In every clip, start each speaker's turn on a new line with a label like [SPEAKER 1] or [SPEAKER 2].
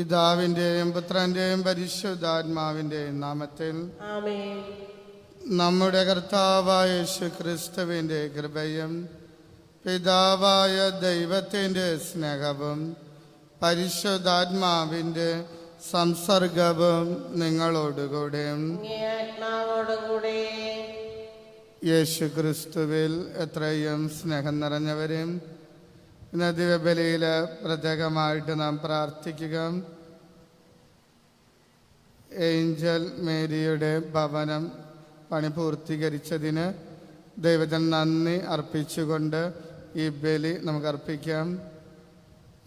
[SPEAKER 1] പിതാവിൻ്റെയും പുത്രൻ്റെയും പരിശുദ്ധാത്മാവിൻ്റെയും നാമത്തിൽ
[SPEAKER 2] ആമേൻ.
[SPEAKER 1] നമ്മുടെ കർത്താവായ യേശു ക്രിസ്തുവിൻ്റെ കൃപയും പിതാവായ ദൈവത്തിൻ്റെ സ്നേഹവും പരിശുദ്ധാത്മാവിൻ്റെ സംസർഗവും നിങ്ങളോടുകൂടെ. യേശു ക്രിസ്തുവിൽ എത്രയും സ്നേഹം നിറഞ്ഞവരും ഇന്ന് ദിവ്യബലിയിൽ പ്രത്യേകമായിട്ട് നാം പ്രാർത്ഥിക്കുക. ഏഞ്ചൽ മേരിയുടെ ഭവനം പണി പൂർത്തീകരിച്ചതിന് ദൈവത്തിന് നന്ദി അർപ്പിച്ചുകൊണ്ട് ഈ ബലി നമുക്ക് അർപ്പിക്കാം.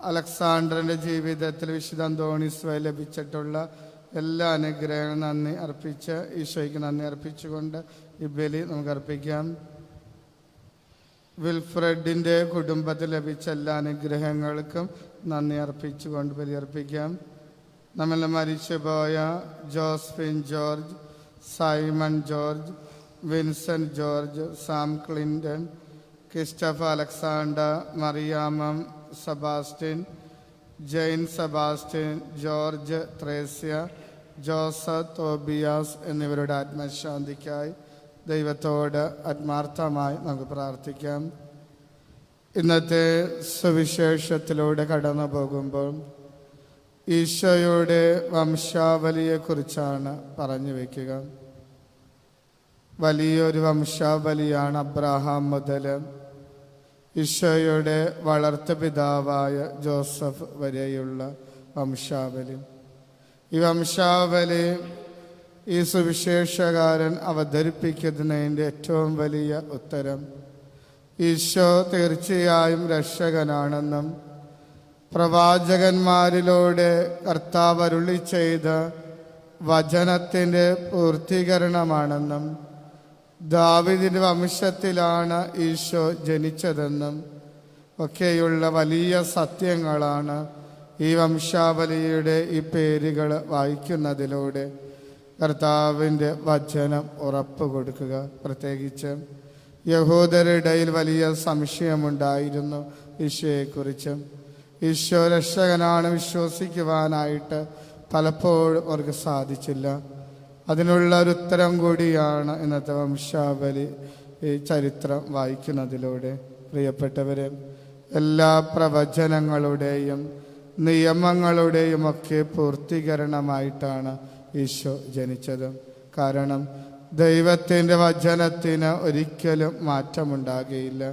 [SPEAKER 1] അലക്സാണ്ടറിൻ്റെ ജീവിതത്തിൽ വിശുദ്ധ അന്തോണീസ് ലഭിച്ചിട്ടുള്ള എല്ലാ അനുഗ്രഹങ്ങളും നന്ദി അർപ്പിച്ച് ഈശോയ്ക്ക് നന്ദി അർപ്പിച്ചുകൊണ്ട് ഈ ബലി നമുക്ക് അർപ്പിക്കാം. വിൽഫ്രഡിൻ്റെ കുടുംബത്തിൽ ലഭിച്ച എല്ലാ അനുഗ്രഹങ്ങൾക്കും നന്ദി അർപ്പിച്ചുകൊണ്ട് ബലിയർപ്പിക്കാം. നമ്മൾ മരിച്ചുപോയ Josephine George, Simon George, Vincent George, Sam Clinton, Christopher Alexander, Mariyamma Sebastian, Jane Sebastian, George Thresia, Joseph Tobias എന്നിവരുടെ ആത്മശാന്തിക്കായി ദൈവത്തോട് ആത്മാർത്ഥമായി നമുക്ക് പ്രാർത്ഥിക്കാം. ഇന്നത്തെ സുവിശേഷത്തിലൂടെ കടന്നു പോകുമ്പോൾ ഈശോയുടെ വംശാവലിയെക്കുറിച്ചാണ് പറഞ്ഞു വയ്ക്കുക. വലിയൊരു വംശാവലിയാണ് അബ്രഹാം മുതൽ ഈശോയുടെ വളർത്തു പിതാവായ ജോസഫ് വരെയുള്ള വംശാവലി. ഈ വംശാവലി ഈ സുവിശേഷകാരൻ അവതരിപ്പിക്കുന്നതിൻ്റെ ഏറ്റവും വലിയ ഉത്തരം ഈശോ തീർച്ചയായും രക്ഷകനാണെന്നും പ്രവാചകന്മാരിലൂടെ കർത്താവ് അരുളി ചെയ്ത വചനത്തിൻ്റെ പൂർത്തീകരണമാണെന്നും ദാവീദിന്റെ വംശത്തിലാണ് ഈശോ ജനിച്ചതെന്നും ഒക്കെയുള്ള വലിയ സത്യങ്ങളാണ് ഈ വംശാവലിയുടെ ഈ പേരുകൾ വായിക്കുന്നതിലൂടെ കർത്താവിൻ്റെ വചനം ഉറപ്പ് കൊടുക്കുക. പ്രത്യേകിച്ച് യഹൂദരുടെ ഇടയിൽ വലിയ സംശയമുണ്ടായിരുന്നു ഈശോയെക്കുറിച്ച്. ഈശോ രക്ഷകനാണ് വിശ്വസിക്കുവാനായിട്ട് പലപ്പോഴും അവർക്ക് സാധിച്ചില്ല. അതിനുള്ള ഒരു ഉത്തരം കൂടിയാണ് ഇന്നത്തെ വംശാവലി ഈ ചരിത്രം വായിക്കുന്നതിലൂടെ. പ്രിയപ്പെട്ടവരെ, എല്ലാ പ്രവചനങ്ങളുടെയും നിയമങ്ങളുടെയും ഒക്കെ പൂർത്തീകരണമായിട്ടാണ് ഈശോ ജനിച്ചത്. കാരണം ദൈവത്തിൻ്റെ വചനത്തിന് ഒരിക്കലും മാറ്റമുണ്ടാകുകയില്ല.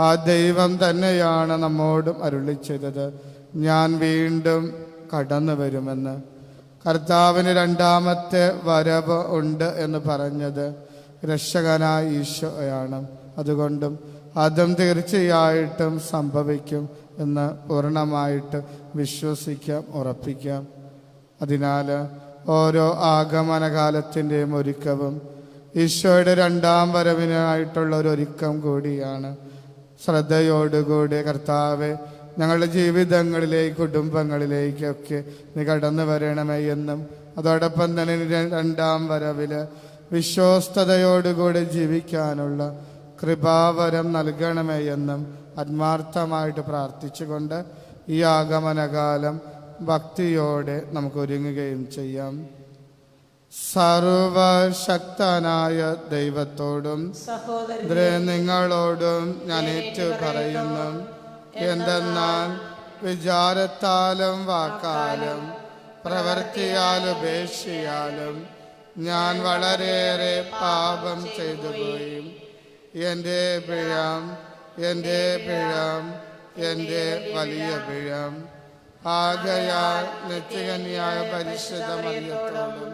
[SPEAKER 1] ആ ദൈവം തന്നെയാണ് നമ്മോടും അരുളി ചെയ്തത്, ഞാൻ വീണ്ടും കടന്നു വരുമെന്ന്. കർത്താവിന് രണ്ടാമത്തെ വരവ് ഉണ്ട് എന്ന് പറഞ്ഞത് രക്ഷകനായ ഈശോയാണ്. അതുകൊണ്ടും അതും തീർച്ചയായിട്ടും സംഭവിക്കും എന്ന് പൂർണ്ണമായിട്ട് വിശ്വസിക്കാം, ഉറപ്പിക്കാം. അതിനാൽ ഓരോ ആഗമനകാലത്തിൻ്റെയും ഒരുക്കവും ഈശോയുടെ രണ്ടാം വരവിനായിട്ടുള്ള ഒരു ഒരുക്കം കൂടിയാണ്. ശ്രദ്ധയോടുകൂടി കർത്താവെ, ഞങ്ങളുടെ ജീവിതങ്ങളിലേക്ക് കുടുംബങ്ങളിലേക്കൊക്കെ നീ കടന്നു വരണമേ എന്നും അതോടൊപ്പം തന്നെ രണ്ടാം വരവിൽ വിശ്വസ്തയോടുകൂടി ജീവിക്കാനുള്ള കൃപാവരം നൽകണമേ എന്നും ആത്മാർത്ഥമായിട്ട് പ്രാർത്ഥിച്ചുകൊണ്ട് ഈ ആഗമനകാലം ഭക്തിയോടെ നമുക്ക് ഒരുങ്ങുകയും ചെയ്യാം. സർവശക്തനായ ദൈവത്തോടും നിങ്ങളോടും ഞാൻ ഏറ്റു പറയുന്നു, എന്തെന്നാൽ വിചാരത്താലും വാക്കാലും പ്രവൃത്തിയാലും ഉപേക്ഷയാലും ഞാൻ വളരെയേറെ പാപം ചെയ്തു പോയി. എൻ്റെ പിഴം, എൻ്റെ പിഴം, എൻ്റെ വലിയ പിഴം. ആകയാൽ നിത്യകന്യായ പരിശുദ്ധ മറിയത്തോടും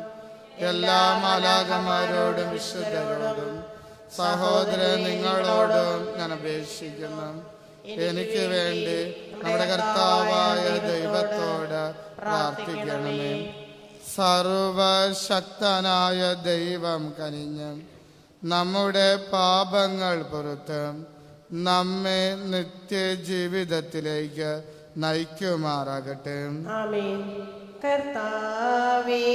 [SPEAKER 1] എല്ലാ മാലാഖമാരോടും വിശുദ്ധരോടും സഹോദരൻ നിങ്ങളോടും ഞാൻ അപേക്ഷിക്കുന്നു, എനിക്ക് വേണ്ടി നമ്മുടെ കർത്താവായ ദൈവത്തോട് പ്രാർത്ഥിക്കണമേ. സർവശക്തനായ ദൈവം കനിഞ്ഞ് നമ്മുടെ പാപങ്ങൾ പുറത്ത് നമ്മെ നിത്യജീവിതത്തിലേക്ക് നയിക്കുമാറാകട്ടെ.
[SPEAKER 2] ആമേൻ. കർത്താവേ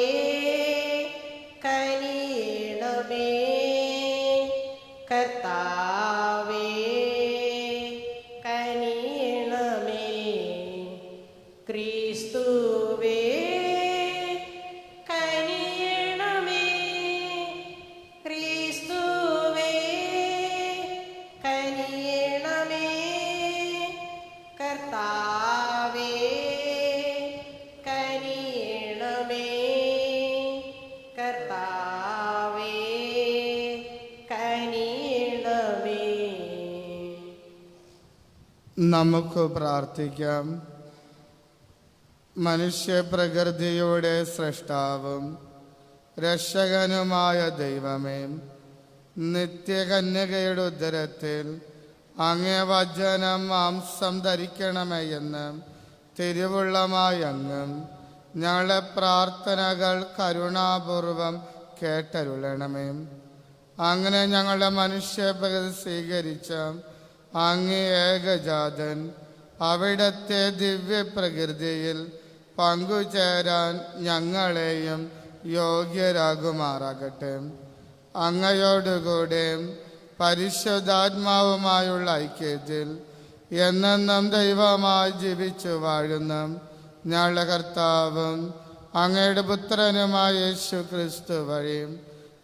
[SPEAKER 2] കനിയണമേ, കർത്താവേ കനിയണമേ, ക്രിസ്തുവേ
[SPEAKER 1] നമുക്ക് പ്രാർത്ഥിക്കാം. മനുഷ്യപ്രകൃതിയുടെ സൃഷ്ടാവും രക്ഷകനുമായ ദൈവമേ, നിത്യകന്യകയുടെ ഉദരത്തിൽ അങ്ങേ വചനം മാംസം ധരിക്കണമേ എന്ന് തിരുവുള്ളമായി അങ്ങ് ഞങ്ങളുടെ പ്രാർത്ഥനകൾ കരുണാപൂർവം കേട്ടരുളണമേ. അങ്ങനെ ഞങ്ങളുടെ മനുഷ്യപ്രകൃതി സ്വീകരിച്ച അങ്ങേ ഏകജാതൻ അവിടത്തെ ദിവ്യപ്രകൃതിയിൽ പങ്കുചേരാൻ ഞങ്ങളെയും യോഗ്യരാകുമാറാകട്ടെ. അങ്ങയോടുകൂടെ പരിശുദ്ധാത്മാവുമായുള്ള ഐക്യത്തിൽ എന്നെന്നും ദൈവമായി ജീവിച്ചു വാഴുന്ന ഞങ്ങളുടെ കർത്താവും അങ്ങയുടെ പുത്രനുമായ യേശു ക്രിസ്തു വഴി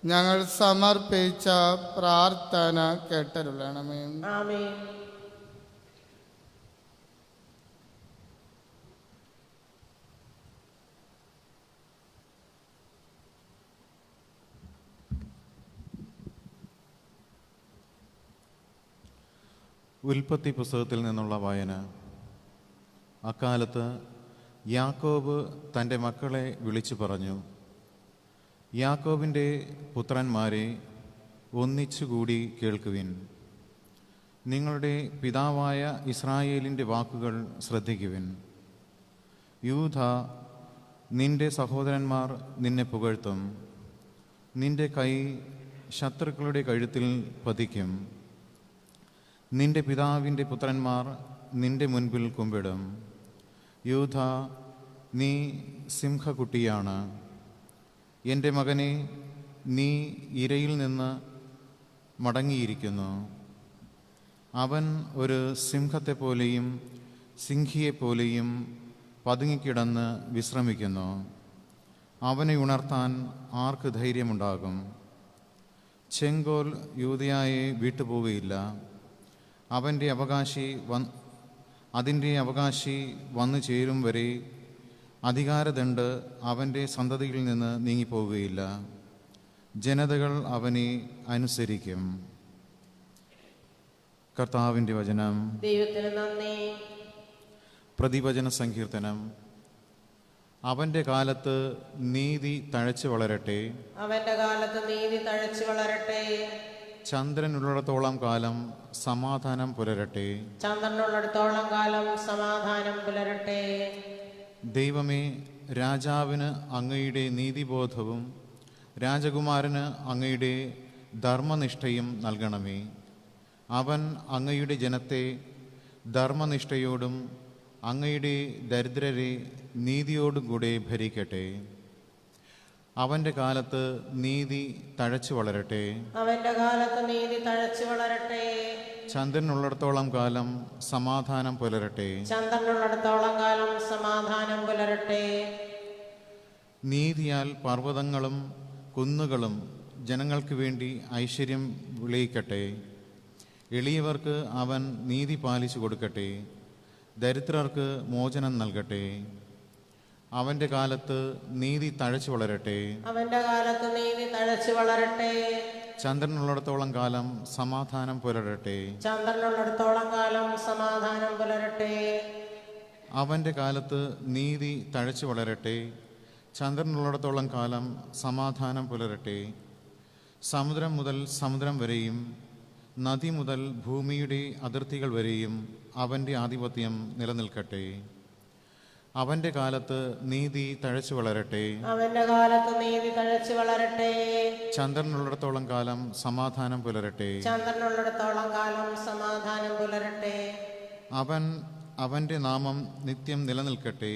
[SPEAKER 1] ഞങ്ങൾ സമർപ്പിച്ച പ്രാർത്ഥന കേട്ടരുളണമേ.
[SPEAKER 2] ആമേൻ.
[SPEAKER 3] ഉൽപ്പത്തി പുസ്തകത്തിൽ നിന്നുള്ള വായന. അക്കാലത്ത് യാക്കോബ് തൻ്റെ മക്കളെ വിളിച്ചു പറഞ്ഞു, യാക്കോബിൻ്റെ പുത്രന്മാരെ ഒന്നിച്ചുകൂടി കേൾക്കുവിൻ. നിങ്ങളുടെ പിതാവായ ഇസ്രായേലിൻ്റെ വാക്കുകൾ ശ്രദ്ധിക്കുവിൻ. യൂദ, നിന്റെ സഹോദരന്മാർ നിന്നെ പുകഴ്ത്തും. നിന്റെ കൈ ശത്രുക്കളുടെ കഴുത്തിൽ പതിക്കും. നിന്റെ പിതാവിൻ്റെ പുത്രന്മാർ നിന്റെ മുൻപിൽ കുമ്പിടും. യൂദ, നീ സിംഹക്കുട്ടിയാണ്. എൻ്റെ മകനെ, നീ ഇരയിൽ നിന്ന് മടങ്ങിയിരിക്കുന്നു. അവൻ ഒരു സിംഹത്തെപ്പോലെയും സിംഹിയെപ്പോലെയും പതുങ്ങിക്കിടന്ന് വിശ്രമിക്കുന്നു. അവനെ ഉണർത്താൻ ആർക്ക് ധൈര്യമുണ്ടാകും? ചെങ്കോൽ യൂദയായെ വിട്ടുപോവുകയില്ല. അതിൻ്റെ അവകാശി വന്നു ചേരും വരെ അധികാരദണ്ഡ് അവൻ്റെ സന്തതിയിൽ നിന്ന് നീങ്ങിപ്പോവുകയില്ല. ജനതകൾ അവനെ അനുസരിക്കും. കർത്താവിൻ്റെ വചനം.
[SPEAKER 2] ദൈവത്തിന് നന്ദി.
[SPEAKER 3] പ്രതിവചന സങ്കീർത്തനം. അവൻ്റെ കാലത്ത് നീതി തഴച്ചു വളരട്ടെ.
[SPEAKER 2] അവന്റെ കാലത്ത് നീതി തഴച്ചു വളരട്ടെ.
[SPEAKER 3] ചന്ദ്രനുള്ളിടത്തോളം കാലം സമാധാനം പുലരട്ടെ.
[SPEAKER 2] ചന്ദ്രനുള്ളിടത്തോളം കാലം സമാധാനം പുലരട്ടെ.
[SPEAKER 3] ദൈവമേ, രാജാവിന് അങ്ങയുടെ നീതിബോധവും രാജകുമാരന് അങ്ങയുടെ ധർമ്മനിഷ്ഠയും നൽകണമേ. അവൻ അങ്ങയുടെ ജനത്തെ ധർമ്മനിഷ്ഠയോടും അങ്ങയുടെ ദരിദ്രരെ നീതിയോടും കൂടെ ഭരിക്കട്ടെ. അവൻ്റെ കാലത്ത് നീതി തഴച്ചു വളരട്ടെ.
[SPEAKER 2] അവന്റെ കാലത്ത് നീതി തഴച്ചു വളരട്ടെ.
[SPEAKER 3] ചന്ദ്രനുള്ളിടത്തോളം കാലം സമാധാനം പുലരട്ടെ.
[SPEAKER 2] ചന്ദ്രനുള്ളിടത്തോളം കാലം സമാധാനം പുലരട്ടെ.
[SPEAKER 3] നീതിയാൽ പർവ്വതങ്ങളും കുന്നുകളും ജനങ്ങൾക്ക് വേണ്ടി ഐശ്വര്യം വിളയിക്കട്ടെ. എളിയവർക്ക് അവൻ നീതി പാലിച്ചു കൊടുക്കട്ടെ. ദരിദ്രർക്ക് മോചനം നൽകട്ടെ. അവൻ്റെ കാലത്ത് നീതി തഴച്ചു വളരട്ടെ.
[SPEAKER 2] അവന്റെ കാലത്ത് നീതി തഴച്ചു വളരട്ടെ.
[SPEAKER 3] ചന്ദ്രനുള്ളിടത്തോളം കാലം സമാധാനം പുലരട്ടെ.
[SPEAKER 2] ചന്ദ്രനുള്ളിടത്തോളം കാലം സമാധാനം പുലരട്ടെ.
[SPEAKER 3] അവൻ്റെ കാലത്ത് നീതി തഴച്ചു വളരട്ടെ. ചന്ദ്രനുള്ളിടത്തോളം കാലം സമാധാനം പുലരട്ടെ. സമുദ്രം മുതൽ സമുദ്രം വരെയും നദി മുതൽ ഭൂമിയുടെ അതിർത്തികൾ വരെയും അവൻ്റെ ആധിപത്യം നിലനിൽക്കട്ടെ. അവൻ്റെ കാലത്ത് നീതി തഴച്ചു വളരട്ടെ.
[SPEAKER 2] അവന്റെ കാലത്ത് നീതി തഴച്ചു വളരട്ടെ.
[SPEAKER 3] ചന്ദ്രനുള്ളിടത്തോളം കാലം സമാധാനം പുലരട്ടെ.
[SPEAKER 2] ചന്ദ്രനുള്ളിടത്തോളം കാലം സമാധാനം പുലരട്ടെ.
[SPEAKER 3] അവൻ്റെ നാമം നിത്യം നിലനിൽക്കട്ടെ.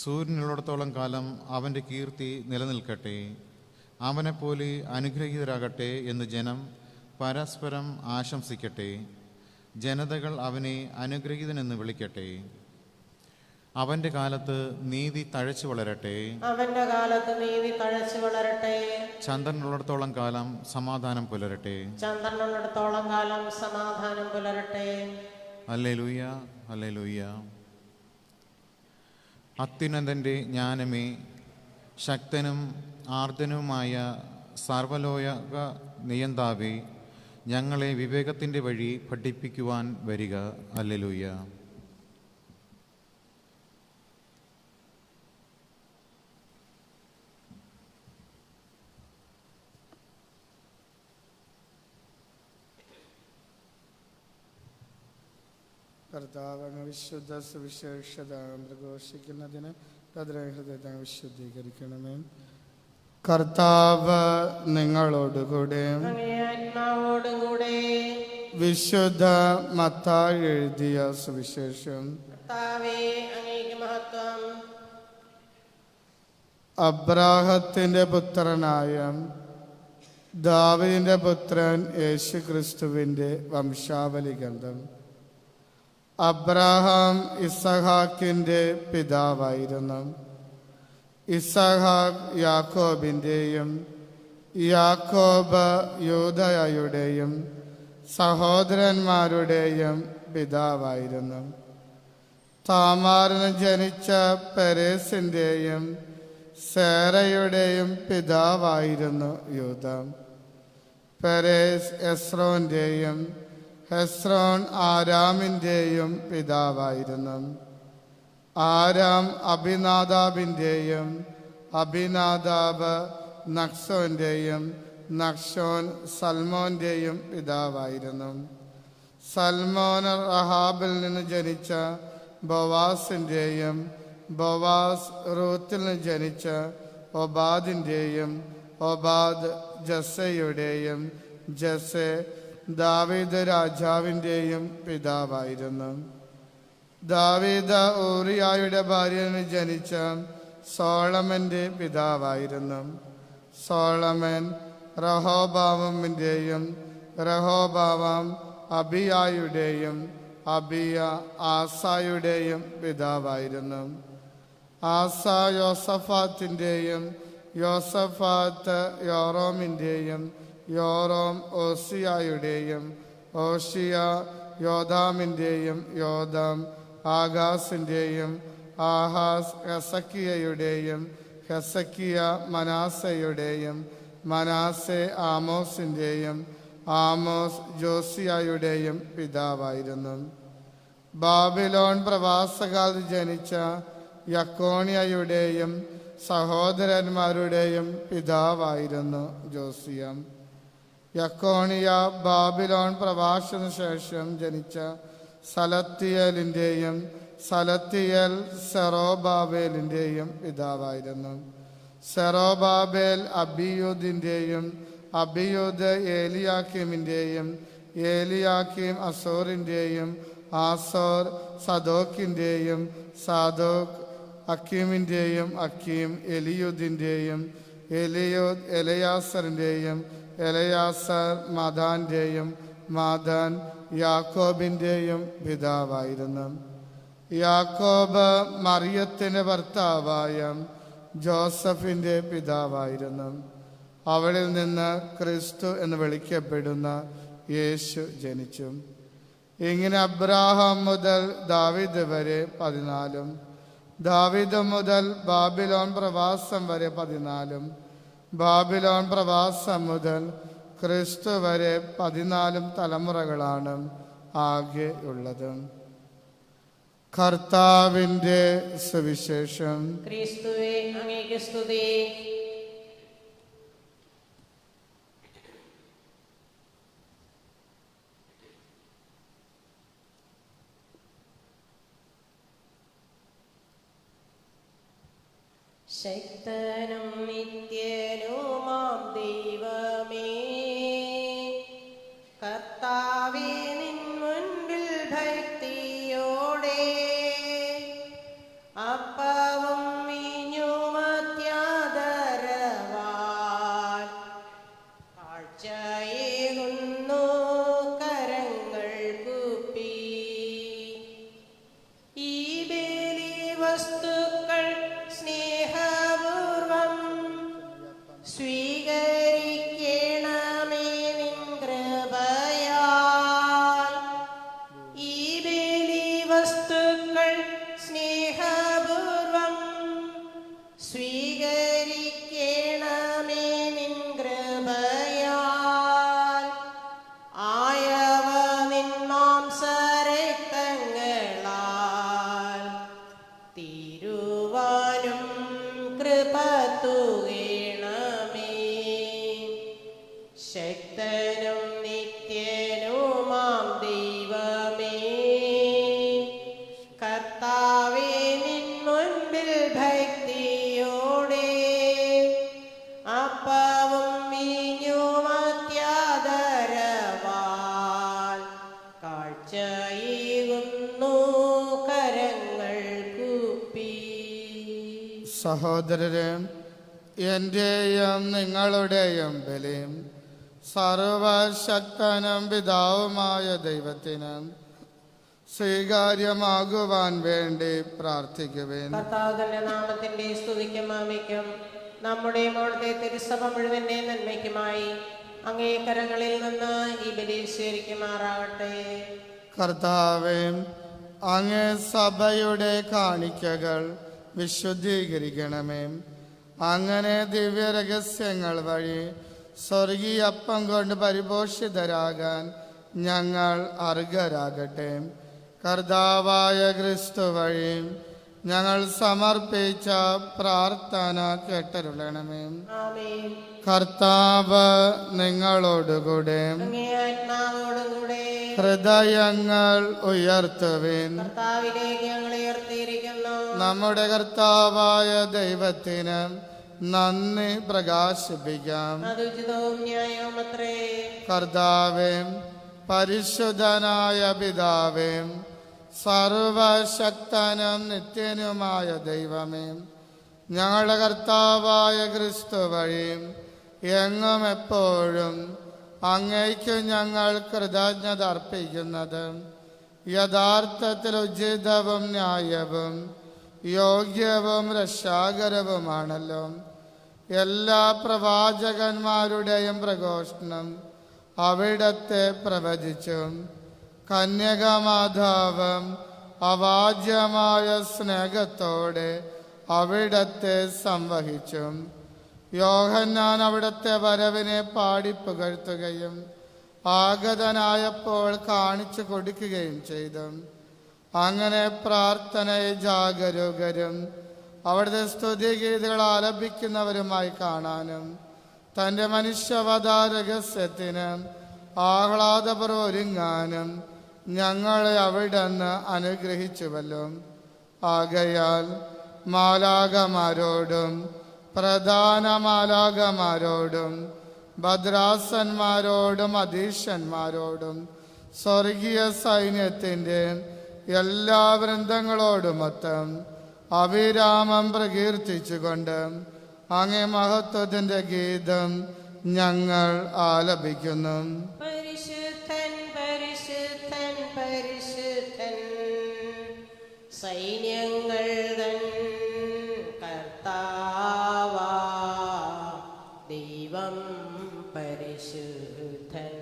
[SPEAKER 3] സൂര്യനുള്ളിടത്തോളം കാലം അവൻ്റെ കീർത്തി നിലനിൽക്കട്ടെ. അവനെപ്പോലെ അനുഗ്രഹീതരാകട്ടെ എന്ന് ജനം പരസ്പരം ആശംസിക്കട്ടെ. ജനതകൾ അവനെ അനുഗ്രഹീതനെന്ന് വിളിക്കട്ടെ. അവൻ്റെ കാലത്ത് നീതി തഴച്ചു വളരട്ടെ.
[SPEAKER 2] അവന്റെ കാലത്ത് നീതി തഴച്ചു വളരട്ടെ.
[SPEAKER 3] ചന്ദ്രനുള്ളിടത്തോളം കാലം സമാധാനം പുലരട്ടെ.
[SPEAKER 2] ചന്ദ്രനുള്ളിടത്തോളം കാലം സമാധാനം പുലരട്ടെ.
[SPEAKER 3] Hallelujah, hallelujah. അത്യുന്നതൻ്റെ ജ്ഞാനമേ, ശക്തനും ആർദ്രനുമായ സർവലോക നിയന്താവേ, ഞങ്ങളെ വിവേകത്തിൻ്റെ വഴി പഠിപ്പിക്കുവാൻ വരിക. ഹല്ലേലൂയ.
[SPEAKER 1] കർത്താവ് അങ്ങ് വിശുദ്ധ സുവിശേഷത പ്രഘോഷിക്കുന്നതിന് ഹൃദയത്തെ വിശുദ്ധീകരിക്കണമേ. കർത്താവ് നിങ്ങളോടുകൂടെ.
[SPEAKER 2] അങ്ങേ ആത്മാവോടുകൂടെ.
[SPEAKER 1] വിശുദ്ധ മത്തായി എഴുതിയ സുവിശേഷം.
[SPEAKER 2] കർത്താവേ, അങ്ങേക്ക് മഹത്വം.
[SPEAKER 1] അബ്രാഹത്തിന്റെ പുത്രനായ ദാവീദിന്റെ പുത്രൻ യേശു ക്രിസ്തുവിന്റെ വംശാവലി ഗ്രന്ഥം. അബ്രാഹാം ഇസഹാക്കിന്റെ പിതാവായിരുന്നു. ഇസഹാക്ക് യാക്കോബിൻ്റെയും യാക്കോബ് യൂദയുടെയും സഹോദരന്മാരുടെയും പിതാവായിരുന്നു. താമാറിന് ജനിച്ച പെരേസിൻ്റെയും സേറയുടെയും പിതാവായിരുന്നു യൂദ. പെരേസ് എസ്രോൻ്റെയും ഹെസ്രോൻ ആരാമിൻ്റെയും പിതാവായിരുന്നു. ആരാം അബിനാദാബിൻ്റെയും അബിനാദാബ് നക്സോൻ്റെയും നക്സോൻ സൽമോൻ്റെയും പിതാവായിരുന്നു. സൽമോൻ റഹാബിൽ നിന്ന് ജനിച്ച ബോവാസിൻ്റെയും ബോവാസ് റൂത്തിൽ നിന്ന് ജനിച്ച ഒബാദിൻ്റെയും ഒബാദ് ജസ്സയുടെയും ജസ്സെ ദാവീദ് രാജാവിൻ്റെയും പിതാവായിരുന്നു. ദാവീദ് ഊറിയായുടെ ഭാര്യന് ജനിച്ച സോളമൻ്റെ പിതാവായിരുന്നു. സോളമൻ റഹോബാമിൻ്റെയും റഹോബാവാം അബിയായുടെയും അബിയ ആസായുടെയും പിതാവായിരുന്നു. ആസ യോസഫാത്തിൻ്റെയും യോസഫാത്ത് യോറോമിൻ്റെയും യോറോം ഓസിയായുടെയും ഓഷിയ യോദാമിൻ്റെയും യോദാം ആഗാസിൻ്റെയും ആഹാസ് ഹെസക്കിയയുടെയും ഹെസക്കിയ മനാസയുടെയും മനാസെ ആമോസിൻ്റെയും ആമോസ് ജോസിയായുടെയും പിതാവായിരുന്നു. ബാബിലോൺ പ്രവാസകാലത്ത് ജനിച്ച യക്കോണിയയുടെയും സഹോദരന്മാരുടെയും പിതാവായിരുന്നു ജോസിയ. യക്കോണിയ ബാബിലോൺ പ്രവാസത്തിന് ശേഷം ജനിച്ച സലത്തിയലിൻ്റെയും സലത്തിയൽ സെറോബാബേലിൻ്റെയും പിതാവായിരുന്നു. സെറോബാബേൽ അബിയൂദിൻ്റെയും അബിയൂദ് ഏലിയാക്കീമിൻ്റെയും ഏലിയാക്കീം അസോറിൻ്റെയും ആസോർ സദോക്കിൻ്റെയും സാദോക്ക് അക്കീമിൻ്റെയും അക്കീം എലിയൂദിൻ്റെയും എലിയൂദ് എലയാസറിൻ്റെയും എലയാസർ മാദാൻ്റെയും മാദാൻ യാക്കോബിൻ്റെയും പിതാവായിരുന്നു. യാക്കോബ് മറിയത്തിൻ്റെ ഭർത്താവായ ജോസഫിൻ്റെ പിതാവായിരുന്നു. അവളിൽ നിന്ന് ക്രിസ്തു എന്ന് വിളിക്കപ്പെടുന്ന യേശു ജനിച്ചു. ഇങ്ങനെ അബ്രാഹാം മുതൽ ദാവീദ് വരെ 14, ദാവീദ് മുതൽ ബാബിലോൺ പ്രവാസം വരെ 14, ബാബിലോൺ പ്രവാസം മുതൽ ക്രിസ്തു വരെ 14 തലമുറകളാണ് ആകെ ഉള്ളത്. കർത്താവിൻ്റെ സുവിശേഷം.
[SPEAKER 2] ക്രിസ്തുവേ, അങ്ങേക്ക് സ്തുതി. ശക്തനും നിത്യനുമാം ദൈവമേ, കർത്താവേ, നിൻ മുൻപിൽ ഭക്തിയോടെ അപ്പവും വീഞ്ഞുമത്യാദരവാൽ കാഴ്ചയേകുന്നു കരങ്ങൾ കൂപ്പി. ഈ ബലി വസ്തുക്കൾ സ്നേഹപൂർവം സ്വീകരിക്കണമേ നിൻ കൃപയാൽ.
[SPEAKER 1] സഹോദരരെ, എൻ്റെയും നിങ്ങളുടെയും ബലി സർവശക്തനും പിതാവുമായ ദൈവത്തിന് സ്വീകാര്യമാകുവാൻ വേണ്ടി പ്രാർത്ഥിക്കുവേൻ.
[SPEAKER 2] കർത്താവിന്റെ നാമത്തിന്റെ സ്തുതിക്കും മാമിക്കും നമ്മുടെ മോളത്തെ തിരുസഭ മുഴുവന്റെ നന്മയ്ക്കുമായി അങ്ങേ കരങ്ങളിൽ നിന്ന് ഈ ബലി സ്വീകരിക്കുമാറാകട്ടെ.
[SPEAKER 1] കർത്താവേ, അങ്ങേ സഭയുടെ കാണിക്കകൾ വിശുദ്ധീകരിക്കണമേ. അങ്ങനെ ദിവ്യരഹസ്യങ്ങൾ വഴി സ്വർഗീയപ്പം കൊണ്ട് പരിപോഷിതരാകാൻ ഞങ്ങൾ അർഹരാകട്ടെ. കർത്താവായ ക്രിസ്തു വഴി ഞങ്ങൾ സമർപ്പിച്ച പ്രാർത്ഥന കേട്ടരുളണമേ.
[SPEAKER 2] ആമേൻ.
[SPEAKER 1] കർത്താവ് നിങ്ങളോടുകൂടെ.
[SPEAKER 2] അങ്ങേ ആത്മാവോടും കൂടെ.
[SPEAKER 1] ഹൃദയങ്ങൾ ഉയർത്തുവിൻ.
[SPEAKER 2] കർത്താവിലേക്ക് ഞങ്ങൾ ഉയർത്തിയിരിക്കുന്നു.
[SPEAKER 1] നമ്മുടെ കർത്താവായ ദൈവത്തിന് നന്ദി പ്രകാശിപ്പിക്കാം.
[SPEAKER 2] അത് ഉചിതവും ന്യായവും അത്രേ.
[SPEAKER 1] കർത്താവേ, പരിശുദ്ധനായ പിതാവേ, സർവശക്തനും നിത്യനുമായ ദൈവമേ, ഞങ്ങളുടെ കർത്താവായ ക്രിസ്തു വഴി എങ്ങും എപ്പോഴും അങ്ങേക്ക് ഞങ്ങൾ കൃതജ്ഞത അർപ്പിക്കുന്നത് യഥാർത്ഥത്തിൽ ഉചിതവും ന്യായവും യോഗ്യവും രക്ഷാകരവുമാണല്ലോ. എല്ലാ പ്രവാചകന്മാരുടെയും പ്രഘോഷണം അവിടത്തെ പ്രവചിച്ചും കന്യകമാതാവും അവാജ്യമായ സ്നേഹത്തോടെ അവിടത്തെ സംവഹിച്ചും യോഹന്നാൻ അവിടത്തെ വരവിനെ പാടിപ്പുകഴ്ത്തുകയും ആഗതനായപ്പോൾ കാണിച്ചു കൊടുക്കുകയും ചെയ്തു. അങ്ങനെ പ്രാർത്ഥനയെ ജാഗരൂകരും അവിടുത്തെ സ്തുതിഗീതകൾ ആലപിക്കുന്നവരുമായി കാണാനും തൻ്റെ മനുഷ്യവതാര രഹസ്യത്തിന് ആഹ്ലാദപൂർവ്വം ഒരുങ്ങാനും ഞങ്ങളെ അവിടുന്ന് അനുഗ്രഹിച്ചുവല്ലോ. ആകയാൽ മാലാകമാരോടും പ്രധാന മാലാകമാരോടും ഭദ്രാസന്മാരോടും അധീശന്മാരോടും സ്വർഗീയ സൈന്യത്തിൻ്റെ എല്ലാ വൃന്ദങ്ങളോടുമൊത്തം അവിരാമം പ്രകീർത്തിച്ചുകൊണ്ട് അങ്ങേ മഹത്വത്തിൻ്റെ ഗീതം ഞങ്ങൾ ആലപിക്കുന്നു.
[SPEAKER 2] പരിശുദ്ധൻ പരിശുദ്ധൻ പരിശുദ്ധൻ, സൈന്യങ്ങൾ തൻ കർത്താവാ ദൈവം പരിശുദ്ധൻ.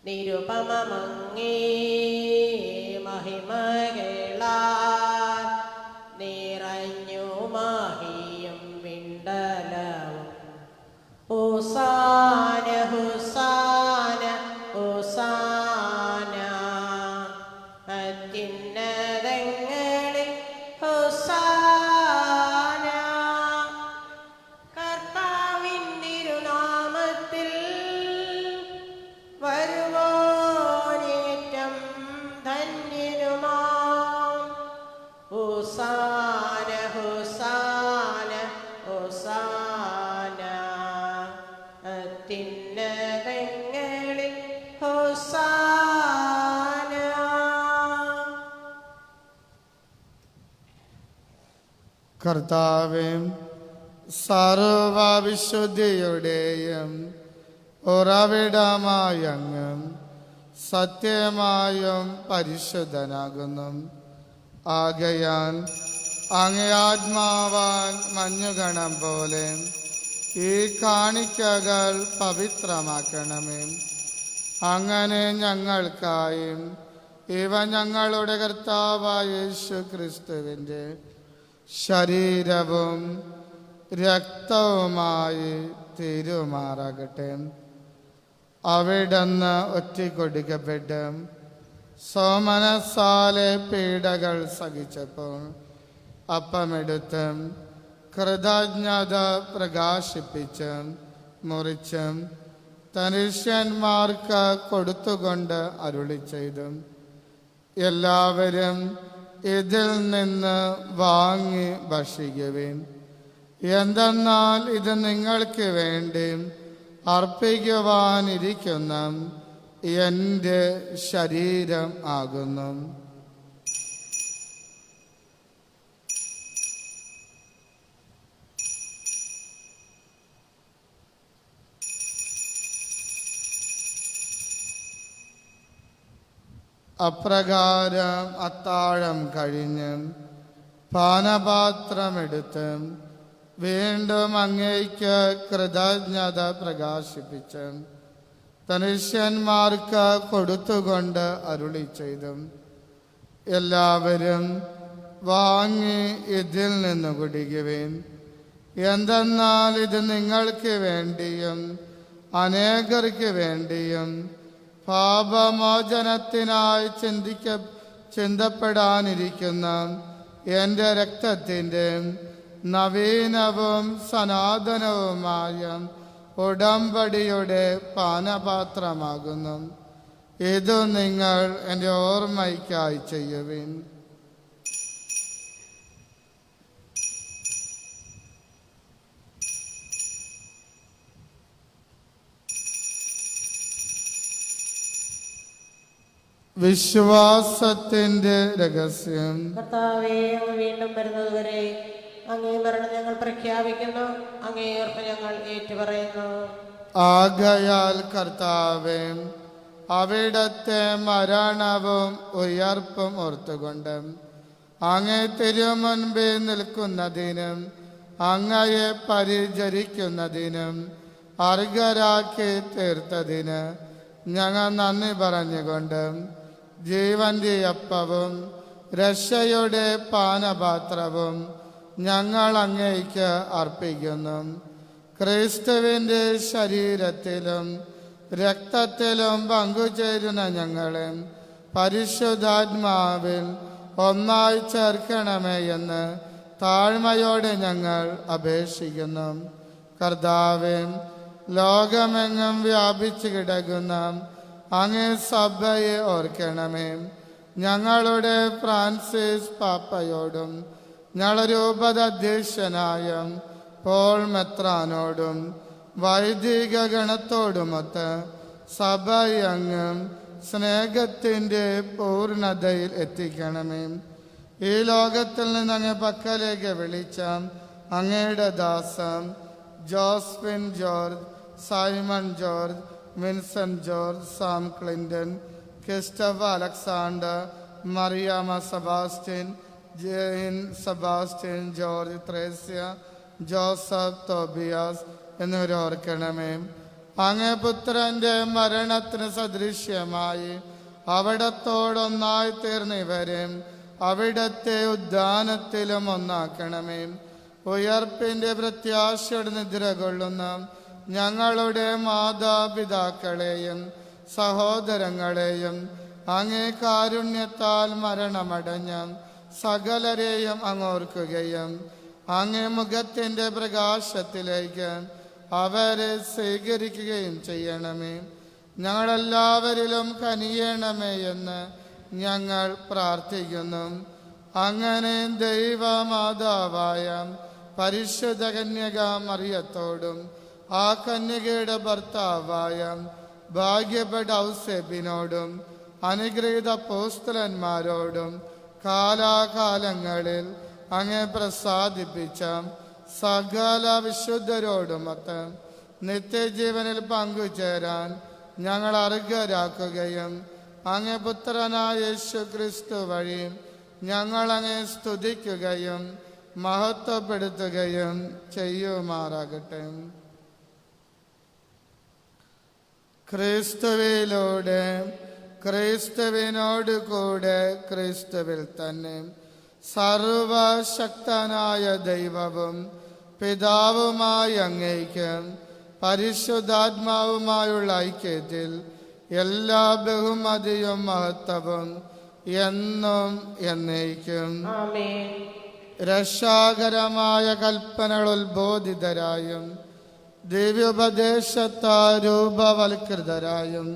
[SPEAKER 2] നിരുപമമങ്ങേ മഹിമകളാൽ നിറഞ്ഞു മഹിയും വിണ്ടലവും. ഹോസാന ഹോസാന ഹോസാന, അത്യുന്നതങ്ങളിൽ ഹോസാന. കർത്താവിൻ തിരുനാമത്തിൽ വരുവോനേറ്റം ധന്യനുമാം. ഹോസാന ഹോസാന ഹോസാന, അത്യുന്നതങ്ങളിൽ ഹോസാന.
[SPEAKER 1] കർത്താവേ, സർവവിശുദ്ധിയുടെയും ഉറവിടമായ അങ്ങ് സത്യമായും പരിശുദ്ധനാകുന്നു. ആകയാൽ അങ്ങേ ആത്മാവാൽ മഞ്ഞുകണം പോലെ ഈ കാണിക്കകൾ പവിത്രമാക്കണമേ. അങ്ങനെ ഞങ്ങൾക്കായും ഇവ ഞങ്ങളുടെ കർത്താവായ യേശു ക്രിസ്തുവിൻ്റെ ശരീരവും രക്തവുമായി തീരുമാറാകട്ടെ. അവിടുന്ന് ഒറ്റിക്കൊടുക്കപ്പെട്ട് സോമനസാലെ പീഡകൾ സഹിച്ചപ്പോൾ അപ്പമെടുത്ത് കൃതജ്ഞത പ്രകാശിപ്പിച്ച് മുറിച്ച് തനുഷ്യന്മാർക്ക് കൊടുത്തുകൊണ്ട് അരുളി ചെയ്തു, എല്ലാവരും ഇതിൽ നിന്ന് വാങ്ങി ഭക്ഷിക്കുവിൻ. എന്തെന്നാൽ ഇത് നിങ്ങൾക്ക് വേണ്ടി അർപ്പിക്കുവാനിരിക്കുന്ന എൻ്റെ ശരീരം ആകുന്നു. അപ്രകാരം അത്താഴം കഴിഞ്ഞ് പാനപാത്രമെടുത്ത് വീണ്ടും അങ്ങേക്ക് കൃതജ്ഞത പ്രകാശിപ്പിച്ച് തനുഷ്യന്മാർക്ക് കൊടുത്തുകൊണ്ട് അരുളി ചെയ്തു, എല്ലാവരും വാങ്ങി ഇതിൽ നിന്ന് കുടിക്കുവിൻ. എന്തെന്നാൽ ഇത് നിങ്ങൾക്ക് വേണ്ടിയും അനേകർക്ക് വേണ്ടിയും പാപമോചനത്തിനായി ചിന്തപ്പെടാനിരിക്കുന്ന എൻ്റെ രക്തത്തിൻ്റെ നവീനവും സനാതനവുമായ ഉടമ്പടിയുടെ പാനപാത്രമാകുന്നു. ഇത് നിങ്ങൾ എൻ്റെ ഓർമ്മയ്ക്കായി ചെയ്യുവിൻ. വിശ്വാസത്തിന്റെ രഹസ്യം.
[SPEAKER 2] കർത്താവേ, അങ്ങ് വീണ്ടും വരുന്നതുവരെ അങ്ങേ മരണം ഞങ്ങൾ പ്രഖ്യാപിക്കുന്നു, അങ്ങേ ഉയർപ്പ് ഞങ്ങൾ ഏറ്റുപറയുന്നു.
[SPEAKER 1] ആകയാൽ കർത്താവേ, അവിടത്തെ മരണവും ഉയർപ്പും ഓർത്തുകൊണ്ട് അങ്ങേ തിരുമുൻപിൽ നിൽക്കുന്നതിനും അങ്ങയെ പരിചരിക്കുന്നതിനും അർഹരാക്കി തീർത്തതിന് ഞങ്ങൾ നന്ദി പറഞ്ഞുകൊണ്ട് ജീവന്റെ അപ്പവും രക്ഷയുടെ പാനപാത്രവും ഞങ്ങൾ അങ്ങേക്ക് അർപ്പിക്കുന്നു. ക്രിസ്തുവിൻ്റെ ശരീരത്തിലും രക്തത്തിലും പങ്കുചേരുന്ന ഞങ്ങളെ പരിശുദ്ധാത്മാവിൽ ഒന്നായി ചേർക്കണമേ എന്ന് താഴ്മയോടെ ഞങ്ങൾ അപേക്ഷിക്കുന്നു. കർത്താവേ, ലോകമെങ്ങും വ്യാപിച്ചു കിടക്കുന്ന അങ്ങേ സഭയെ ഓർക്കണമേ. ഞങ്ങളുടെ ഫ്രാൻസിസ് പാപ്പയോടും ഞങ്ങളുടെ രൂപതാധ്യക്ഷനായ പോൾ മെത്രാനോടും വൈദിക ഗണത്തോടുമൊത്ത് സഭയങ്ങും സ്നേഹത്തിൻ്റെ പൂർണ്ണതയിൽ എത്തിക്കണമേ. ഈ ലോകത്തിൽ നിന്ന് അങ്ങേ പക്കലേക്ക് വിളിച്ച അങ്ങയുടെ ദാസം Josephine George, Simon George, Vincent George, Sam Clinton, Christopher Alexander, Mariyama Sebastian, Jane Sebastian, George Thresia, Joseph Tobias എന്നിവരെ ഓർക്കണമേ. അങ്ങേ പുത്രന്റെ മരണത്തിന് സദൃശ്യമായി അവിടത്തോടൊന്നായി തീർന്ന ഇവരെ അവിടത്തെ ഉദ്ധാനത്തിലും ഒന്നാക്കണമേ. ഉയർപ്പിന്റെ പ്രത്യാശയുടെ നിദ്ര കൊള്ളുന്ന ഞങ്ങളുടെ മാതാപിതാക്കളെയും സഹോദരങ്ങളെയും അങ്ങേ കാരുണ്യത്താൽ മരണമടഞ്ഞ സകലരെയും അങ്ങോർക്കുകയും അങ്ങേ മുഖത്തിൻ്റെ പ്രകാശത്തിലേക്ക് അവരെ സ്വീകരിക്കുകയും ചെയ്യണമേ. ഞങ്ങളെല്ലാവരിലും കനിയണമേ എന്ന് ഞങ്ങൾ പ്രാർത്ഥിക്കുന്നു. അങ്ങനെ ദൈവമാതാവായ പരിശുദ്ധ കന്യക മറിയത്തോടും ആ കന്യകയുടെ ഭർത്താവായ ഭാഗ്യപ്പെട്ട ഔസേപ്പിനോടും അനുഗ്രഹീത അപ്പോസ്തലന്മാരോടും കാലാകാലങ്ങളിൽ അങ്ങേ പ്രസാദിപ്പിച്ച സകല വിശുദ്ധരോടുമൊത്ത് നിത്യജീവനിൽ പങ്കുചേരാൻ ഞങ്ങൾ അർഹരാക്കുകയും അങ്ങേ പുത്രനായ യേശു ക്രിസ്തു വഴി ഞങ്ങൾ അങ്ങേ സ്തുതിക്കുകയും മഹത്വപ്പെടുത്തുകയും ചെയ്യുമാറാകട്ടെ. ക്രിസ്തുവിലൂടെ, ക്രിസ്തുവിനോട് കൂടെ, ക്രിസ്തുവിൽ തന്നെ സർവശക്തനായ ദൈവവും പിതാവുമായി അങ്ങേക്ക് പരിശുദ്ധാത്മാവുമായുള്ള ഐക്യത്തിൽ എല്ലാ ബഹുമതിയും മഹത്വവും എന്നും എന്നേക്കും.
[SPEAKER 2] ആമേൻ.
[SPEAKER 1] രക്ഷാകരമായ കൽപ്പനകൾ ഉത്ബോധിതരായും ദിവ്യോപദേശത്താൽ രൂപവൽകൃതരായും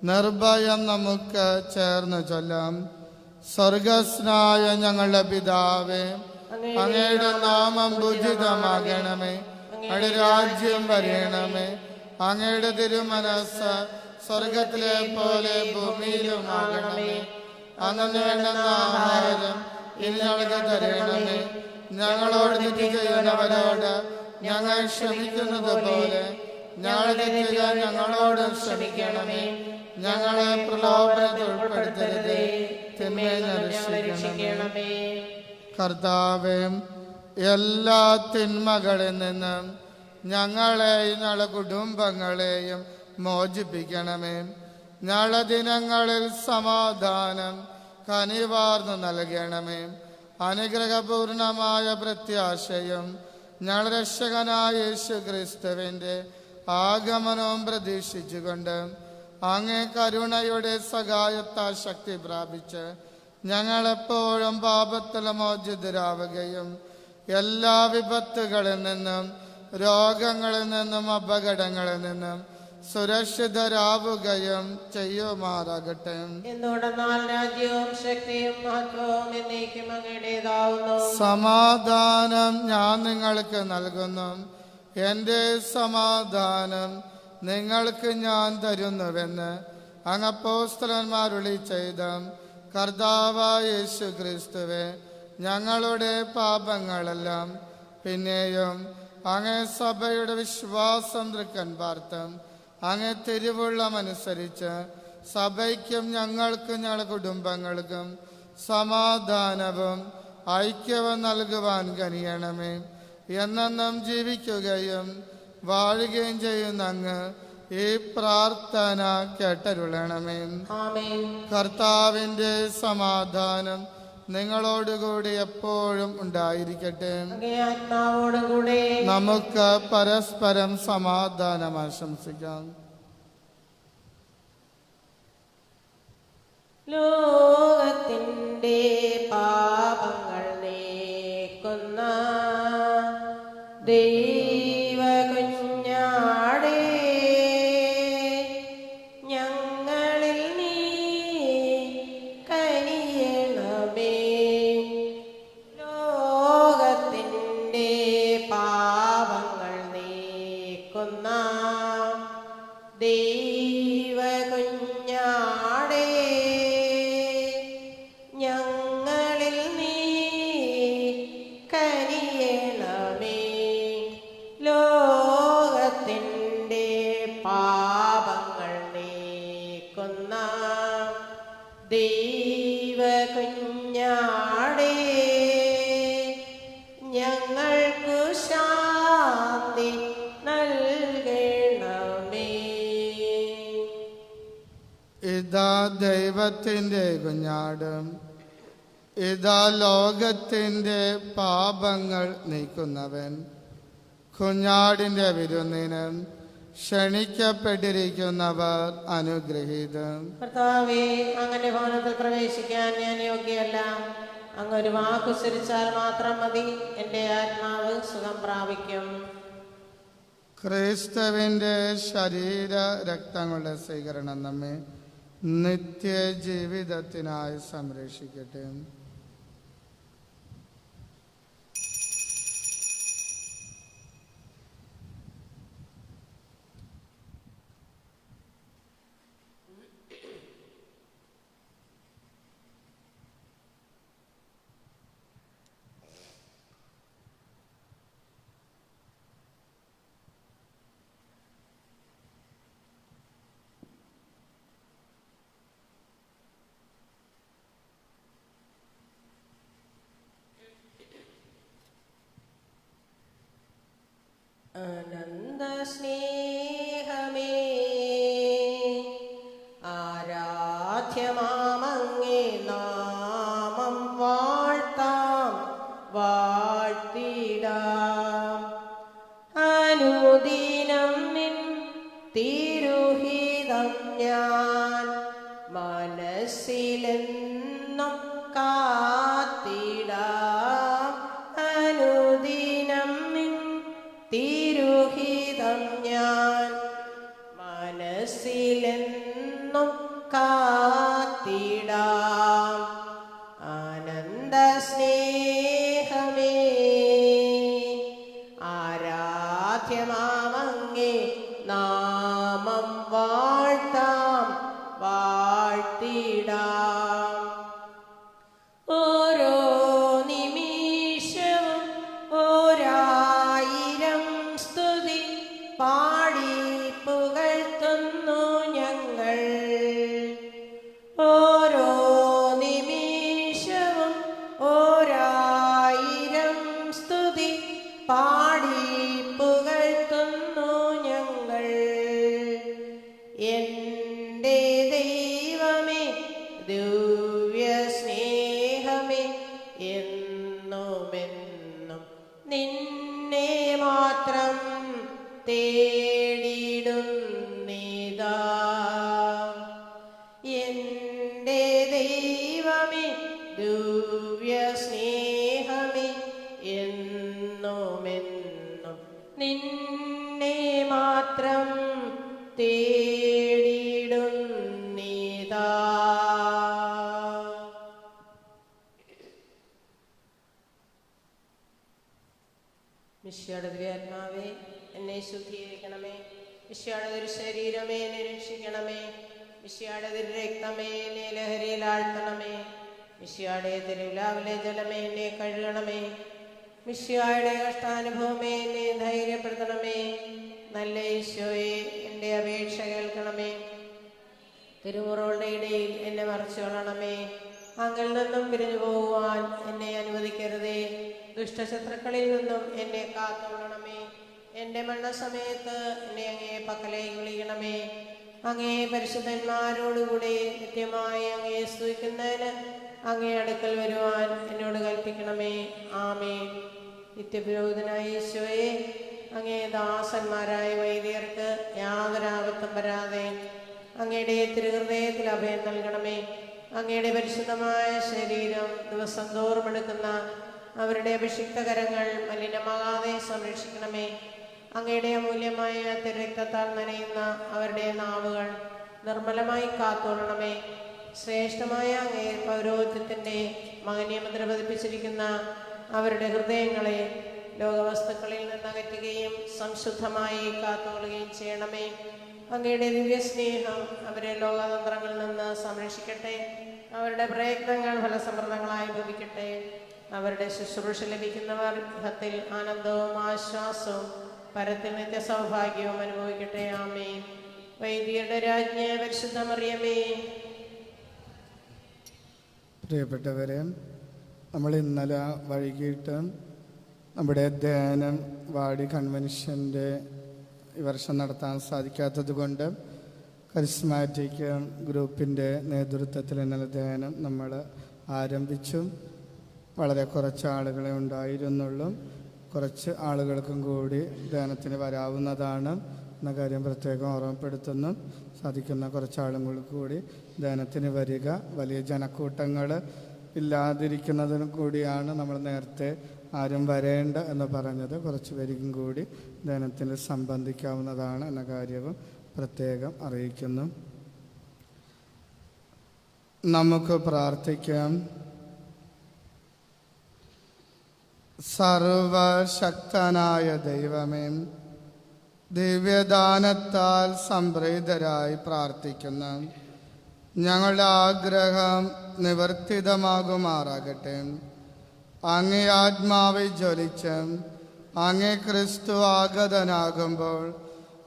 [SPEAKER 1] നിർഭയം നമുക്ക് ചേർന്ന് ചൊല്ലാം. സ്വർഗസ്നായ ഞങ്ങളുടെ പിതാവേ, അങ്ങയുടെ നാമം പൂജിതമാകണമേ, അങ്ങയുടെ രാജ്യം വരയണമേ, അങ്ങയുടെ തിരുമനസ്സ് സ്വർഗത്തിലെ പോലെ ഭൂമിയിലും ആകണമേ. അന്നു വേണ്ടുന്ന ആഹാരം ഇനി ഞങ്ങൾക്ക് തരണമേ. ഞങ്ങളോട് തെറ്റ് ചെയ്യുന്നവരോട് ഞങ്ങൾ ക്ഷമിക്കുന്നത് പോലെ ഞങ്ങളുടെ തെറ്റുകൾ ഞങ്ങളോട് ക്ഷമിക്കണമേ. ഞങ്ങളെ പ്രലോഭനത്തിൽ ഉൾപ്പെടുത്തരുതേ,
[SPEAKER 2] തിന്മയിൽ നിന്നും ഞങ്ങളെ രക്ഷിക്കണമേ.
[SPEAKER 1] കർത്താവേ, എല്ലാ തിന്മകളിൽ നിന്നും ഞങ്ങളെയും ഞങ്ങളുടെ കുടുംബങ്ങളെയും മോചിപ്പിക്കണമേ. ഞങ്ങളുടെ ദിനങ്ങളിൽ സമാധാനം കനിവാർന്നു നൽകണമേ. അനുഗ്രഹപൂർണമായ പ്രത്യാശയും ഞങ്ങളുടെ രക്ഷകനായ യേശു ക്രിസ്തുവിൻ്റെ ആഗമനവും പ്രതീക്ഷിച്ചുകൊണ്ട് അങ്ങേ കരുണയുടെ സഹായത്താൽ ശക്തി പ്രാപിച്ച് ഞങ്ങളെപ്പോഴും പാപത്തിൽ മോചിതരാവുകയും എല്ലാ വിപത്തുകളിൽ നിന്നും രോഗങ്ങളിൽ നിന്നും അപകടങ്ങളിൽ നിന്നും സുരക്ഷിതരാവുകയും ചെയ്യുമാറാകട്ടെ.
[SPEAKER 2] എന്തുകൊണ്ടെന്നാൽ രാജ്യവും ശക്തിയും മഹത്വവും എന്നേക്കും അങ്ങയുടേതാവുന്നു.
[SPEAKER 1] സമാധാനം ഞാൻ നിങ്ങൾക്ക് നൽകുന്നു, എൻ്റെ സമാധാനം നിങ്ങൾക്ക് ഞാൻ തരുന്നുവെന്ന് അങ്ങ് അപ്പോസ്തലന്മാരുളി ചെയ്ത കർത്താവായ യേശു ക്രിസ്തുവേ, ഞങ്ങളുടെ പാപങ്ങളെല്ലാം പിന്നെയും അങ്ങേ സഭയുടെ വിശ്വാസം തൃക്കൻ പാർത്തും അങ്ങേ തിരുവുള്ളമനുസരിച്ച് സഭയ്ക്കും ഞങ്ങൾക്കും ഞങ്ങളുടെ കുടുംബങ്ങൾക്കും സമാധാനവും ഐക്യവും നൽകുവാൻ കനിയണമേ. എന്നെന്നും ജീവിക്കുകയും വാഴുകയും ചെയ്യുന്ന അങ്ങ് ഈ പ്രാർത്ഥന കേട്ടരുളണമേ.
[SPEAKER 2] ആമേൻ.
[SPEAKER 1] കർത്താവിൻ്റെ സമാധാനം നിങ്ങളോടുകൂടി എപ്പോഴും ഉണ്ടായിരിക്കട്ടെ.
[SPEAKER 2] അങ്ങേ ആത്മാവോടും കൂടെ
[SPEAKER 1] നമുക്ക് പരസ്പരം സമാധാനം ആശംസിക്കാം.
[SPEAKER 2] ലോകത്തിൻ്റെ പാപങ്ങൾ നീക്കുന്ന ദൈവകുഞ്ഞാടേ, ഞങ്ങളിൽ നീ കനിയണമേ. ലോകത്തിൻ്റെ പാപങ്ങൾ നീക്കുന്ന ദൈവകുഞ്ഞാടേ, ഞങ്ങളിൽ നീ കനിയണമേ. ലോകത്തിൻ്റെ പാപങ്ങൾ നീക്കുന്ന ദൈവകുഞ്ഞാടേ, ഞങ്ങൾക്കു ശാന്തി നൽകണമേ.
[SPEAKER 1] ഇതാ ദൈവത്തിൻ്റെ കുഞ്ഞാട്, ഇതാ ലോകത്തിൻ്റെ പാപങ്ങൾ നീക്കുന്നവൻ. കുഞ്ഞാടിൻ്റെ വിരുന്നിന് ക്ഷണിക്കപ്പെട്ടിരിക്കുന്നവർ അനുഗ്രഹീതം.
[SPEAKER 2] കർത്താവേ, അങ്ങന്റെ ഭവനത്തിൽ പ്രവേശിക്കാൻ ഞാൻ യോഗ്യല്ല. അങ്ങ് ഒരു വാക്കുച്ചരിച്ചാൽ മാത്രം മതി, എൻ്റെ ആത്മാവ് സുഖം പ്രാപിക്കും.
[SPEAKER 1] ക്രിസ്തുവിൻ്റെ ശരീര രക്തങ്ങളുടെ സ്വീകരണം നമ്മെ നിത്യജീവിതത്തിനായി സംരക്ഷിക്കട്ടെ.
[SPEAKER 2] അനന്ത സ്നേഹമേ, ആരാധ്യമാമങ്ങേ നാമം വാഴ്ത്താം വാഴ്ത്തിടാം. അനുദിനം നിൻ തിരുഹിതം ഞാൻ മനസ്സിലെന്നും കാത്തിടാം. അനുദിനം നിൻ തിരുഹിതം ഞാൻ മനസ്സിലെന്നും കാത്തിടാം. ആനന്ദ സ്നേഹമേ, ആരാധ്യമാമങ്ങേ നാമം വാഴ്ത്താം വാഴ്ത്തിടാം. ഓരോ നിമിഷവും ഓരായിരം സ്തുതി പാടി പുകഴ്ത്തുന്നു ഞങ്ങൾ. ഓരോ ദിവ്യ സ്നേഹമേ എന്നുമെന്നും നിന്നെ മാത്രം തേടിടുന്നിതാ. എൻ്റെ ദൈവമേ ദിവ്യ സ്നേഹമേ എന്നുമെന്നും നിന്നെ മാത്രം തേടിടുന്നിതാ. മിശിഹായുടെ ദിവ്യാത്മാവേ എന്നെ ശുദ്ധീകരിക്കണമേ. മിശിഹായുടെ ഒരു ശരീരമേ എന്നെ രക്ഷിക്കണമേ. മിശിഹായുടെ ഒരു രക്തമേ എന്നെ ലഹരിയിൽ ആഴ്ത്തണമേ. മിശിഹായുടെ തിരുവിലാവിലെ ജലമേ എന്നെ കഴുകണമേ. മിശിഹായുടെ കഷ്ടാനുഭവമേ എന്നെ ധൈര്യപ്പെടുത്തണമേ. നല്ല ഈശോയെ എൻ്റെ അപേക്ഷ കേൾക്കണമേ. തിരുമുറകളുടെ ഇടയിൽ എന്നെ മറച്ചു കൊള്ളണമേ. അങ്ങിൽ നിന്നും പിരിഞ്ഞു പോകുവാൻ എന്നെ അനുവദിക്കരുതേ. ദുഷ്ടശത്രുക്കളിൽ നിന്നും എന്നെ കാത്തുകൊള്ളണമേ. എൻ്റെ മരണസമയത്ത് എന്നെ അങ്ങേ പക്കലേക്ക് വിളിക്കണമേ. അങ്ങേ പരിശുദ്ധന്മാരോടുകൂടി നിത്യമായി അങ്ങേ സ്തുതിക്കുന്നതിന് അങ്ങേ അടുക്കൽ വരുവാൻ എന്നോട് കൽപ്പിക്കണമേ. ആമേൻ. നിത്യപുരോഹിതനായ ഈശോയെ, അങ്ങേ ദാസന്മാരായ വൈദികർക്ക് യാതൊരാപത്തും വരാതെ അങ്ങയുടെ തിരുഹൃദയത്തിൽ അഭയം നൽകണമേ. അങ്ങയുടെ പരിശുദ്ധമായ ശരീരം ദിവസം തോറും എടുക്കുന്ന അവരുടെ അഭിഷിക്ത കരങ്ങൾ മലിനമാകാതെ സംരക്ഷിക്കണമേ. അങ്ങയുടെ അമൂല്യമായ തിരുരക്തത്താൽ നനയുന്ന അവരുടെ നാവുകൾ നിർമ്മലമായി കാത്തോളണമേ. ശ്രേഷ്ഠമായ അങ്ങേ പൗരോഹിത്യത്തിൻ്റെ മഹനീയമുദ്ര പതിപ്പിച്ചിരിക്കുന്ന അവരുടെ ഹൃദയങ്ങളെ ലോകവസ്തുക്കളിൽ നിന്ന് അകറ്റുകയും സംശുദ്ധമായി കാത്തുകൊള്ളുകയും ചെയ്യണമേ. അങ്ങയുടെ ദിവ്യസ്നേഹം അവരെ ലോകതന്ത്രങ്ങളിൽ നിന്ന് സംരക്ഷിക്കട്ടെ. അവരുടെ പ്രയത്നങ്ങൾ ഫലസമൃദ്ധങ്ങളായി ഭവിക്കട്ടെ. അവരുടെ ശുശ്രൂഷ ലഭിക്കുന്നവർ ഇഹത്തിൽ ആനന്ദവും ആശ്വാസവും പരത്തിൽ നിത്യ സൗഭാഗ്യവും അനുഭവിക്കട്ടെ. ആമേൻ. വൈദികരുടെ രാജ്ഞി പരിശുദ്ധ മറിയമേ.
[SPEAKER 1] പ്രിയപ്പെട്ടവരെ, നമ്മൾ ഇന്നലെ വൈകിട്ട് നമ്മുടെ ധ്യാനം വാടി കൺവെൻഷൻ്റെ ഈ വർഷം നടത്താൻ സാധിക്കാത്തത് കൊണ്ട് കരിസ്മാറ്റിക് ഗ്രൂപ്പിൻ്റെ നേതൃത്വത്തിൽ ഇന്നലെ ധ്യാനം നമ്മൾ ആരംഭിച്ചു. വളരെ കുറച്ച് ആളുകളെ ഉണ്ടായിരുന്നുള്ളൂ. കുറച്ച് ആളുകൾക്കും കൂടി ധ്യാനത്തിന് വരാവുന്നതാണ് എന്ന കാര്യം പ്രത്യേകം ഓർമ്മപ്പെടുത്തുന്നു. സാധിക്കുന്ന കുറച്ചാളുകൾ കൂടി ധ്യാനത്തിന് വരിക. വലിയ ജനക്കൂട്ടങ്ങൾ ഇല്ലാതിരിക്കുന്നതിനും കൂടിയാണ് നമ്മൾ നേരത്തെ ആരും വരേണ്ട എന്ന് പറഞ്ഞത്. കുറച്ച് പേർക്കും കൂടി ധ്യാനത്തിൽ സംബന്ധിക്കാവുന്നതാണ് എന്ന കാര്യവും പ്രത്യേകം അറിയിക്കുന്നു. നമുക്ക് പ്രാർത്ഥിക്കാം. സർവശക്തനായ ദൈവമേ, ദിവ്യദാനത്താൽ സംപ്രീതരായി പ്രാർത്ഥിക്കുന്ന ഞങ്ങളുടെ ആഗ്രഹം നിവർത്തിതമാകുമാറാകട്ടെ. അങ്ങേ ആത്മാവിൽ ജ്വലിച്ച് അങ്ങേ ക്രിസ്തു ആഗതനാകുമ്പോൾ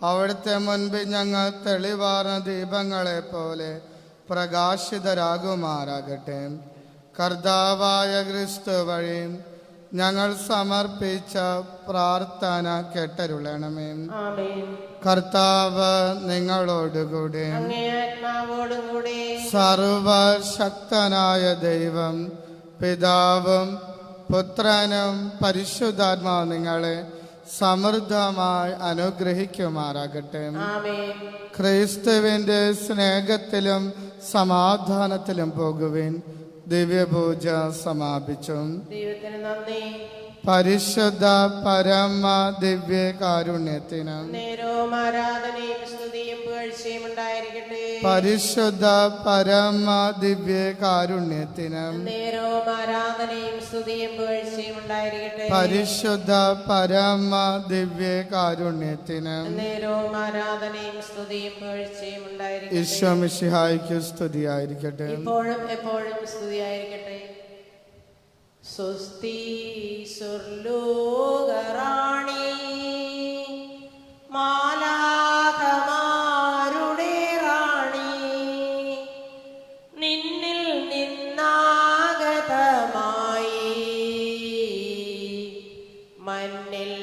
[SPEAKER 1] അവിടുത്തെ മുൻപിൽ ഞങ്ങൾ തെളിവാർന്ന ദീപങ്ങളെപ്പോലെ പ്രകാശിതരാകുമാറാകട്ടെ. കർത്താവായ ക്രിസ്തു വഴി ഞങ്ങൾ സമർപ്പിച്ച പ്രാർത്ഥന കേട്ടരുളണമേ. കർത്താവ് നിങ്ങളോടുകൂടി, സർവശക്തനായ ദൈവം പിതാവും പുത്രനും പരിശുദ്ധാത്മാവും നിങ്ങളെ സമൃദ്ധമായി അനുഗ്രഹിക്കുമാറാകട്ടെ. ക്രിസ്തുവിന്റെ സ്നേഹത്തിലും സമാധാനത്തിലും പോകുവിൻ. ദിവ്യപൂജ സമാപിച്ചു.
[SPEAKER 2] ദൈവത്തിന് നന്ദി.
[SPEAKER 1] പരിശുദ്ധ പരമ ദിവ്യ കാരുണ്യത്തിന്
[SPEAKER 2] നേരവും ആരാധനയും സ്തുതിയും പുകഴ്ചയും ഉണ്ടായിരിക്കട്ടെ.
[SPEAKER 1] പരിശുദ്ധ പരമ ദിവ്യ കാരുണ്യത്തിന്
[SPEAKER 2] നേരവും ആരാധനയും സ്തുതിയും പുകഴ്ചയും ഉണ്ടായിരിക്കട്ടെ.
[SPEAKER 1] പരിശുദ്ധ പരമ ദിവ്യ കാരുണ്യത്തിന്
[SPEAKER 2] നേരവും ആരാധനയും സ്തുതിയും പുകഴ്ചയും ഉണ്ടായിരിക്കട്ടെ.
[SPEAKER 1] ഈശോ മിശിഹായ്ക്ക് സ്തുതിയായിരിക്കട്ടെ.
[SPEAKER 2] ഇപ്പോഴും എപ്പോഴും സ്തുതിയായിരിക്കട്ടെ. സ്വസ്തി സ്വർലോകറാണി മാലാഖമാരുടെ റാണി, നിന്നിൽ നിന്നാഗതമായി മണ്ണിൽ